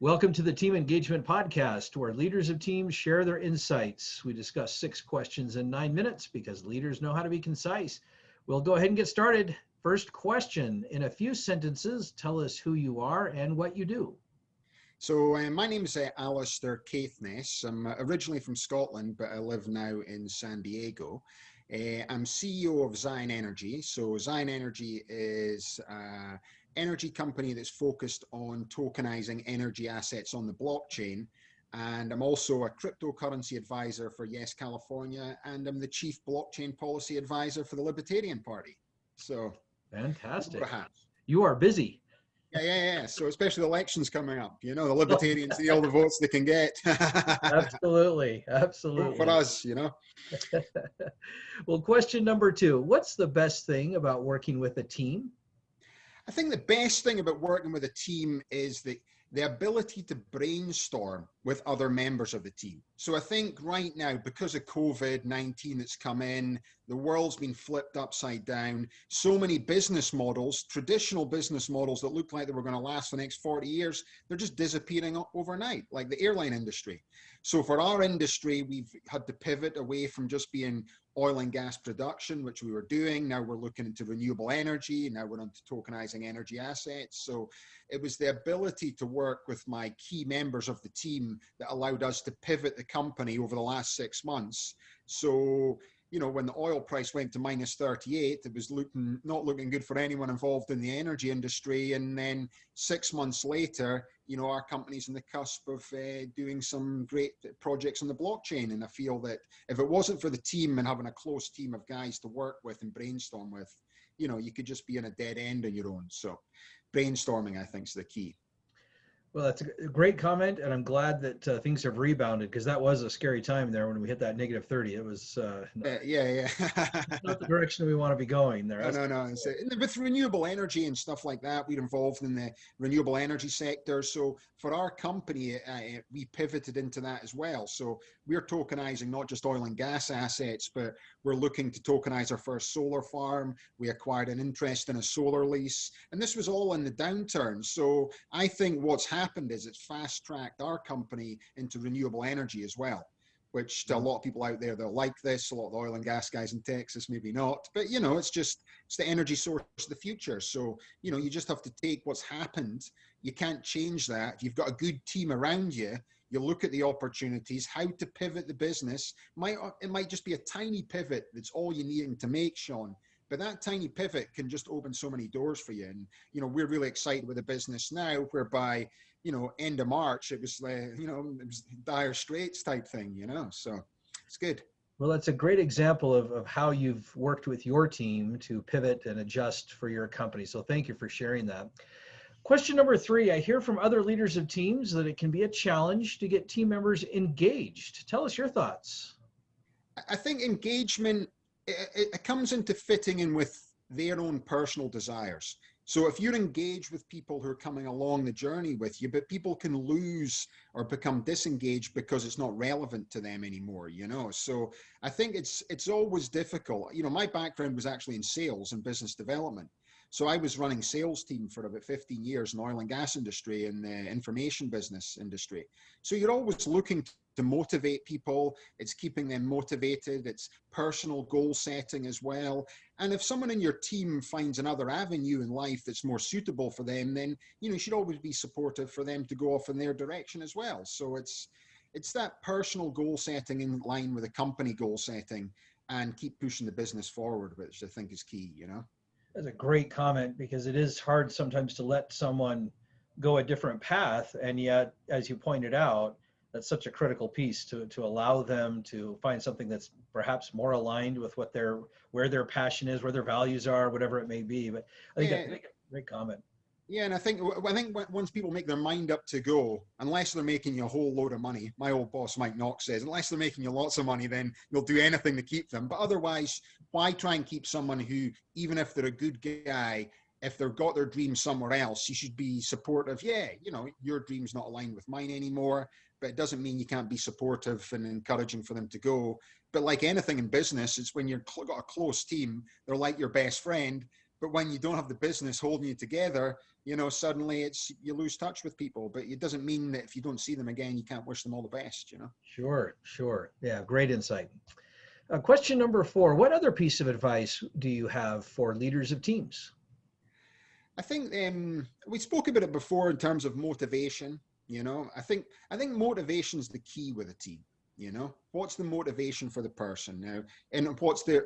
Welcome to the Team Engagement Podcast, where leaders of teams share their insights. We discuss 6 questions in 9 minutes because leaders know how to be concise. We'll go ahead and get started. First question, in a few sentences, tell us who you are and what you do. So my name is Alastair Caithness. I'm originally from Scotland, but I live now in San Diego. I'm CEO of Ziyen Energy. So Ziyen Energy is an energy company that's focused on tokenizing energy assets on the blockchain. And I'm also a cryptocurrency advisor for Yes California, and I'm the chief blockchain policy advisor for the Libertarian Party. So Fantastic. what a hat. You are busy. Yeah. So especially the elections coming up, the Libertarians need all the votes they can get. Absolutely. Vote for us. Well, question number 2, what's the best thing about working with a team? I think the best thing about working with a team is the ability to brainstorm with other members of the team. So I think right now, because of COVID-19 that's come in, the world's been flipped upside down. So many business models, traditional business models that look like they were going to last for the next 40 years, they're just disappearing overnight, like the airline industry. So for our industry, we've had to pivot away from just being oil and gas production, which we were doing. Now we're looking into renewable energy. Now we're into tokenizing energy assets. So it was the ability to work with my key members of the team that allowed us to pivot the company over the last 6 months. So, when the oil price went to minus 38, it was not looking good for anyone involved in the energy industry. And then 6 months later, our company's in the cusp of doing some great projects on the blockchain. And I feel that if it wasn't for the team and having a close team of guys to work with and brainstorm with, you could just be in a dead end on your own. So brainstorming, I think, is the key. Well, that's a great comment, and I'm glad that things have rebounded, because that was a scary time there when we hit that negative 30. It was not the direction we want to be going there. No. With renewable energy and stuff like that, we're involved in the renewable energy sector. So for our company, we pivoted into that as well. So we're tokenizing not just oil and gas assets, but we're looking to tokenize our first solar farm. We acquired an interest in a solar lease, and this was all in the downturn. So I think what's happened is it's fast-tracked our company into renewable energy as well, which to a lot of people out there, they'll like this. A lot of the oil and gas guys in Texas, maybe not. But, it's the energy source of the future. So, you just have to take what's happened. You can't change that. If you've got a good team around you, you look at the opportunities, how to pivot the business. It might just be a tiny pivot that's all you need to make, Sean. But that tiny pivot can just open so many doors for you. And, we're really excited with the business now, whereby, end of March, it was, it was dire straits type thing, so it's good. Well, that's a great example of how you've worked with your team to pivot and adjust for your company. So thank you for sharing that. Question number 3, I hear from other leaders of teams that it can be a challenge to get team members engaged. Tell us your thoughts. I think engagement, it comes into fitting in with their own personal desires. So if you're engaged with people who are coming along the journey with you, but people can lose or become disengaged because it's not relevant to them anymore, So I think it's always difficult. My background was actually in sales and business development. So I was running sales team for about 15 years in the oil and gas industry and the information business industry. So you're always looking to motivate people. It's keeping them motivated. It's personal goal setting as well. And if someone in your team finds another avenue in life that's more suitable for them, then, you should always be supportive for them to go off in their direction as well. So it's that personal goal setting in line with a company goal setting and keep pushing the business forward, which I think is key, That's a great comment, because it is hard sometimes to let someone go a different path. And yet, as you pointed out, that's such a critical piece to allow them to find something that's perhaps more aligned with where their passion is, where their values are, whatever it may be. But I think that's a great comment. Yeah, and I think once people make their mind up to go, unless they're making you a whole load of money, my old boss Mike Knox says, unless they're making you lots of money, then you'll do anything to keep them. But otherwise, why try and keep someone who, even if they're a good guy, if they've got their dreams somewhere else, you should be supportive. Yeah, your dream's not aligned with mine anymore, but it doesn't mean you can't be supportive and encouraging for them to go. But like anything in business, it's when you've got a close team, they're like your best friend. But when you don't have the business holding you together, suddenly you lose touch with people. But it doesn't mean that if you don't see them again, you can't wish them all the best. Sure, sure. Yeah, great insight. Question number 4. What other piece of advice do you have for leaders of teams? I think we spoke about it before in terms of motivation. I think motivation is the key with a team. What's the motivation for the person now, and what's their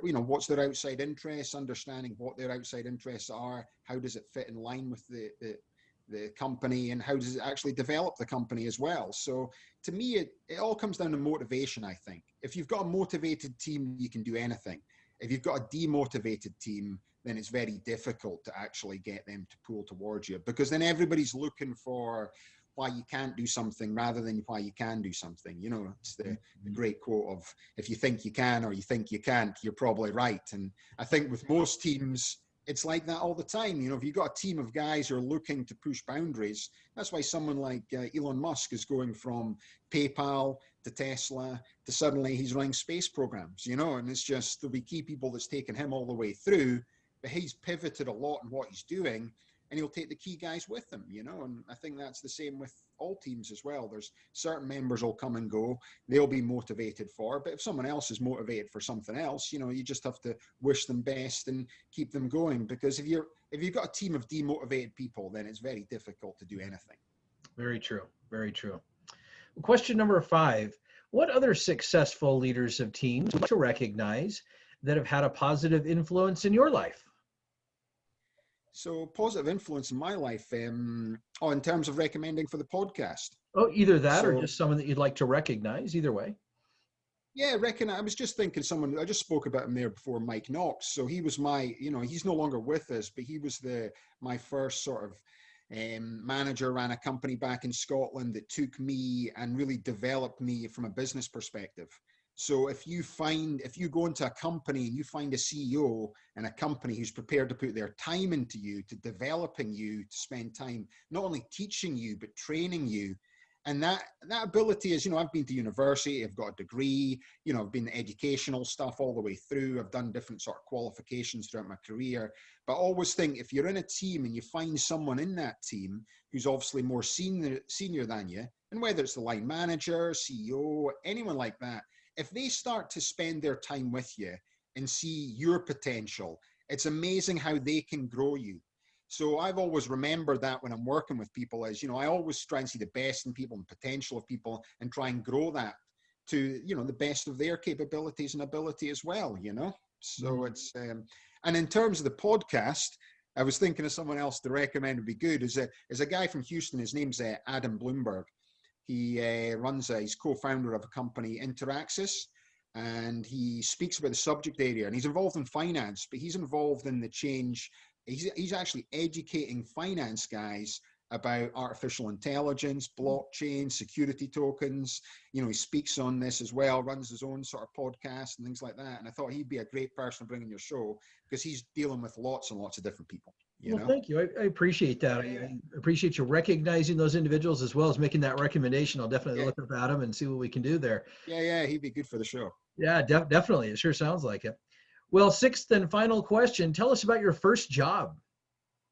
outside interests, understanding what their outside interests are, how does it fit in line with the company, and how does it actually develop the company as well. So to me, it all comes down to motivation. I think if you've got a motivated team, you can do anything. If you've got a demotivated team, then it's very difficult to actually get them to pull towards you, because then everybody's looking for why you can't do something rather than why you can do something. It's the great quote of, if you think you can or you think you can't, you're probably right. And I think with most teams, it's like that all the time. If you've got a team of guys who are looking to push boundaries, that's why someone like Elon Musk is going from PayPal to Tesla to suddenly he's running space programs, and it's just there'll be key people that's taken him all the way through, but he's pivoted a lot in what he's doing, and he'll take the key guys with him, and I think that's the same with all teams as well. There's certain members will come and go, they'll be motivated for, but if someone else is motivated for something else, you just have to wish them best and keep them going, because if you've got a team of demotivated people, then it's very difficult to do anything. Very true. Very true. Question number 5. What other successful leaders of teams would you recognize that have had a positive influence in your life? So positive influence in my life, in terms of recommending for the podcast. Oh, either that or So just someone that you'd like to recognize, either way. yeah, I was just thinking someone, I just spoke about him there before, Mike Knox. So he was he's no longer with us, but he was my first sort of manager, ran a company back in Scotland that took me and really developed me from a business perspective. So if you go into a company and you find a CEO in a company who's prepared to put their time into you, to developing you, to spend time not only teaching you but training you, and that ability is, I've been to university, I've got a degree, I've been educational stuff all the way through, I've done different sort of qualifications throughout my career, but I always think if you're in a team and you find someone in that team who's obviously more senior than you, and whether it's the line manager, CEO, anyone like that, if they start to spend their time with you and see your potential, it's amazing how they can grow you. So I've always remembered that when I'm working with people is, I always try and see the best in people and potential of people and try and grow that to, the best of their capabilities and ability as well, So it's, and in terms of the podcast, I was thinking of someone else to recommend would be good is a guy from Houston. His name's Adam Bloomberg. He he's co-founder of a company, Interaxis, and he speaks about the subject area, and he's involved in finance, but he's involved in the change. He's actually educating finance guys about artificial intelligence, blockchain, security tokens. He speaks on this as well, runs his own sort of podcast and things like that. And I thought he'd be a great person to bring on your show because he's dealing with lots and lots of different people. Well, thank you. I appreciate that. I appreciate you recognizing those individuals as well as making that recommendation. I'll definitely look up at them and see what we can do there. Yeah, he'd be good for the show. Yeah, definitely. It sure sounds like it. Well, 6th and final question. Tell us about your first job.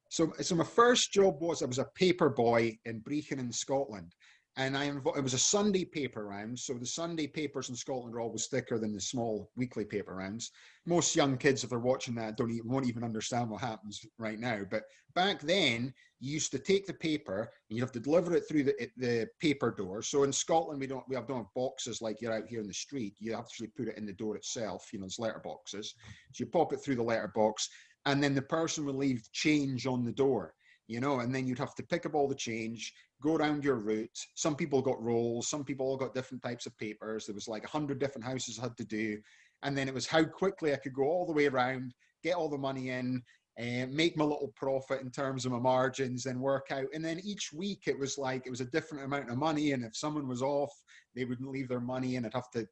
So my first job I was a paper boy in Brechin in Scotland. And it was a Sunday paper round. So the Sunday papers in Scotland are always thicker than the small weekly paper rounds. Most young kids, if they're watching that, won't even understand what happens right now. But back then, you used to take the paper and you have to deliver it through the paper door. So in Scotland, we don't have boxes like you're out here in the street. You actually put it in the door itself. There's letter boxes. So you pop it through the letter box, and then the person will leave change on the door. And then you'd have to pick up all the change, go around your route. Some people got rolls, some people all got different types of papers. There was like 100 different houses I had to do. And then it was how quickly I could go all the way around, get all the money in, and make my little profit in terms of my margins, then work out. And then each week it was a different amount of money. And if someone was off, they wouldn't leave their money and I'd have to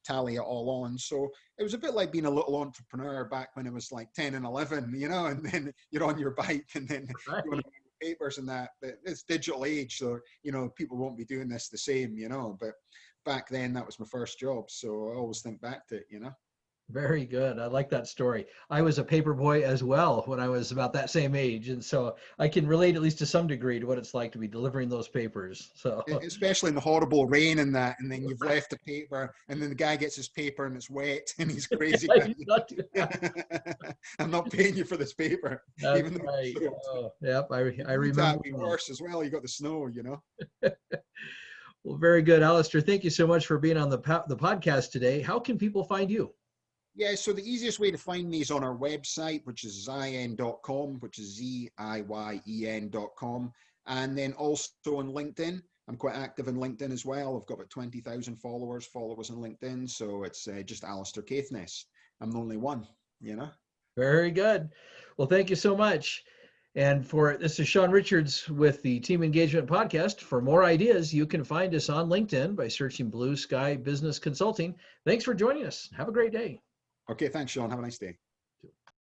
tally it all on. So it was a bit like being a little entrepreneur back when it was like 10 and 11, and then you're on your bike and then you want to papers and that. But it's digital age, so people won't be doing this the same, but back then that was my first job, so I always think back to it. Very good. I like that story. I was a paper boy as well when I was about that same age. And so I can relate at least to some degree to what it's like to be delivering those papers. So, Especially in the horrible rain and that, and then you've left the paper, and then the guy gets his paper and it's wet, and he's crazy. I did not do that. I'm not paying you for this paper, That's even though right. it's soaked. Oh, yep. I That remember. would be worse as well. You got the snow, you know. Well, very good. Alastair, thank you so much for being on the podcast today. How can people find you? Yeah, so the easiest way to find me is on our website, which is ziyen.com, which is ziyen.com. And then also on LinkedIn. I'm quite active in LinkedIn as well. I've got about 20,000 followers on LinkedIn. So it's just Alastair Caithness. I'm the only one, you know? Very good. Well, thank you so much. And this is Sean Richards with the Team Engagement Podcast. For more ideas, you can find us on LinkedIn by searching Blue Sky Business Consulting. Thanks for joining us. Have a great day. Okay, thanks, Sean. Have a nice day.